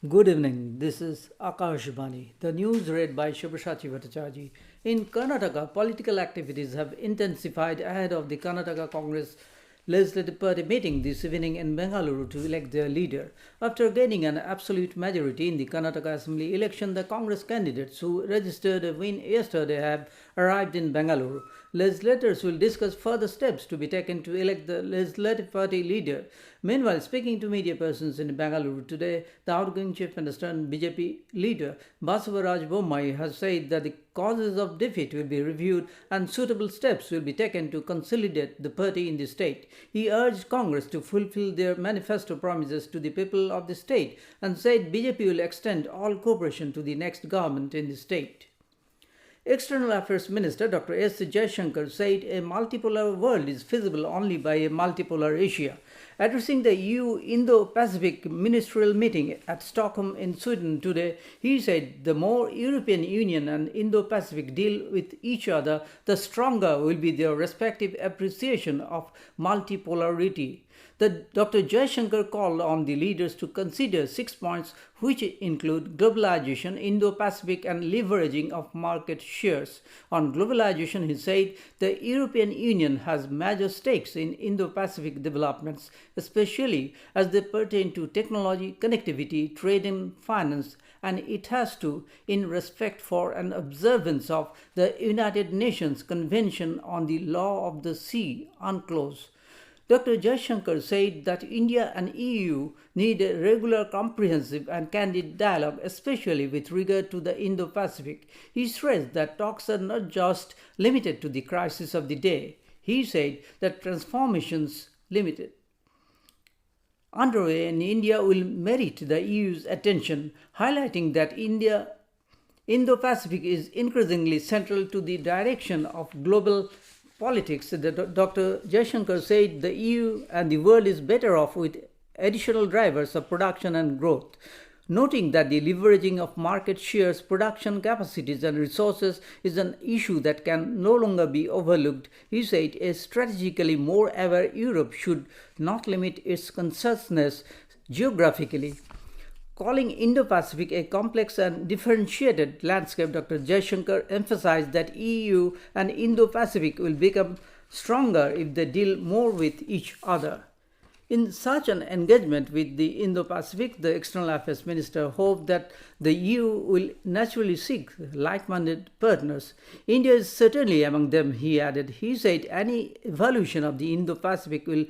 Good evening. This is Akash Bani. The news read by Shubhashachi Bhattacharjee. In Karnataka, political activities have intensified ahead of the Karnataka Congress Legislative Party meeting this evening in Bengaluru to elect their leader. After gaining an absolute majority in the Karnataka Assembly election, the Congress candidates who registered a win yesterday have arrived in Bengaluru. Legislators will discuss further steps to be taken to elect the Legislative Party leader. Meanwhile, speaking to media persons in Bengaluru today, the outgoing Chief Minister and BJP leader Basavaraj Bommai has said that the causes of defeat will be reviewed and suitable steps will be taken to consolidate the party in the state. He urged Congress to fulfill their manifesto promises to the people of the state and said BJP will extend all cooperation to the next government in the state. External Affairs Minister Dr. S. Jaishankar said a multipolar world is feasible only by a multipolar Asia. Addressing the EU Indo-Pacific ministerial meeting at Stockholm in Sweden today, he said the more European Union and Indo-Pacific deal with each other, the stronger will be their respective appreciation of multipolarity. Dr. Jaishankar called on the leaders to consider 6 points which include globalization, Indo-Pacific and leveraging of market shares. On globalization, he said the European Union has major stakes in Indo-Pacific developments, especially as they pertain to technology, connectivity, trade and finance, and it has to, in respect for and observance of the United Nations Convention on the Law of the Sea, UNCLOS. Dr. Jaishankar said that India and EU need a regular, comprehensive and candid dialogue, especially with regard to the Indo-Pacific. He stressed that talks are not just limited to the crisis of the day. He said that transformations limited underway in India will merit the EU's attention, highlighting that Indo-Pacific is increasingly central to the direction of global politics. Dr. Jaishankar said the EU and the world is better off with additional drivers of production and growth, noting that the leveraging of market shares, production capacities and resources is an issue that can no longer be overlooked. He said a strategically more aware Europe should not limit its consciousness geographically. Calling Indo-Pacific a complex and differentiated landscape, Dr. Jaishankar emphasized that EU and Indo-Pacific will become stronger if they deal more with each other. In such an engagement with the Indo-Pacific, the External Affairs Minister hoped that the EU will naturally seek like-minded partners. India is certainly among them, he added. He said any evolution of the Indo-Pacific will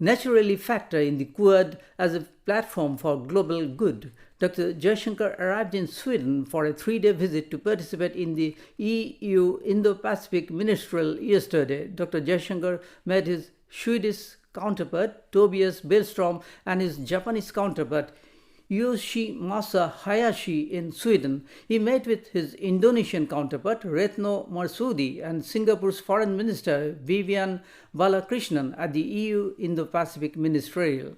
naturally factor in the Quad as a platform for global good. Dr. Jaishankar arrived in Sweden for a 3-day visit to participate in the EU Indo-Pacific Ministerial yesterday. Dr. Jaishankar met his Swedish counterpart Tobias Billström and his Japanese counterpart Yoshimasa Hayashi in Sweden. He met with his Indonesian counterpart Retno Marsudi and Singapore's Foreign Minister Vivian Balakrishnan at the EU Indo-Pacific Ministerial.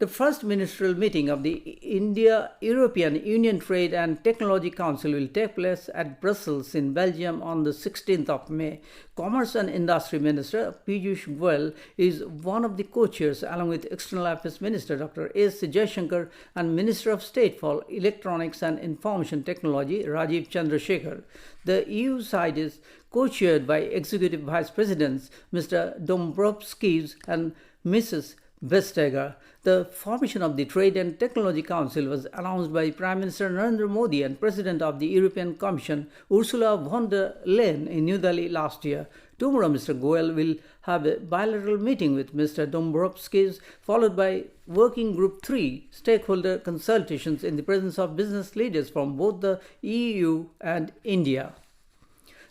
The first ministerial meeting of the India-European Union Trade and Technology Council will take place at Brussels in Belgium on the 16th of May. Commerce and Industry Minister Piyush Goyal is one of the co-chairs along with External Affairs Minister Dr. S. Jaishankar and Minister of State for Electronics and Information Technology Rajiv Chandrasekhar. The EU side is co-chaired by Executive Vice Presidents Mr. Dombrovskis and Mrs. Vestager. The formation of the Trade and Technology Council was announced by Prime Minister Narendra Modi and President of the European Commission Ursula von der Leyen in New Delhi last year. Tomorrow, Mr. Goyal will have a bilateral meeting with Mr. Dombrovskis, followed by Working Group 3 stakeholder consultations in the presence of business leaders from both the EU and India.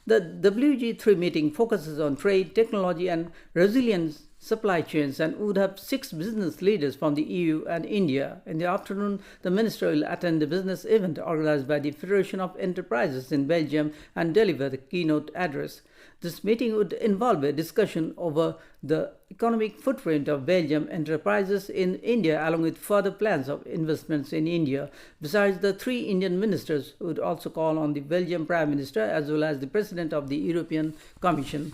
The WG3 meeting focuses on trade, technology and resilience supply chains and would have 6 business leaders from the EU and India. In the afternoon, the minister will attend a business event organized by the Federation of Enterprises in Belgium and deliver the keynote address. This meeting would involve a discussion over the economic footprint of Belgium enterprises in India along with further plans of investments in India. Besides, the 3 Indian ministers would also call on the Belgian Prime Minister as well as the President of the European Commission.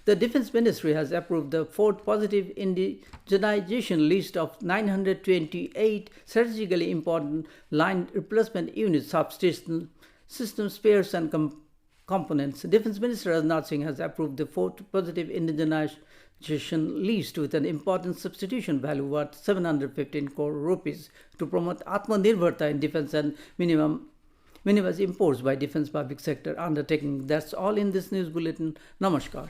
The Defense Ministry has approved the fourth positive indigenization list of 928 strategically important line replacement units, subsystems, system spares and components. Defense Minister Rajnath Singh has approved the fourth positive indigenization list with an important substitution value worth 715 crore rupees to promote Atmanirbharta in defense and minimize imports by defense public sector undertaking. That's all in this news bulletin. Namaskar.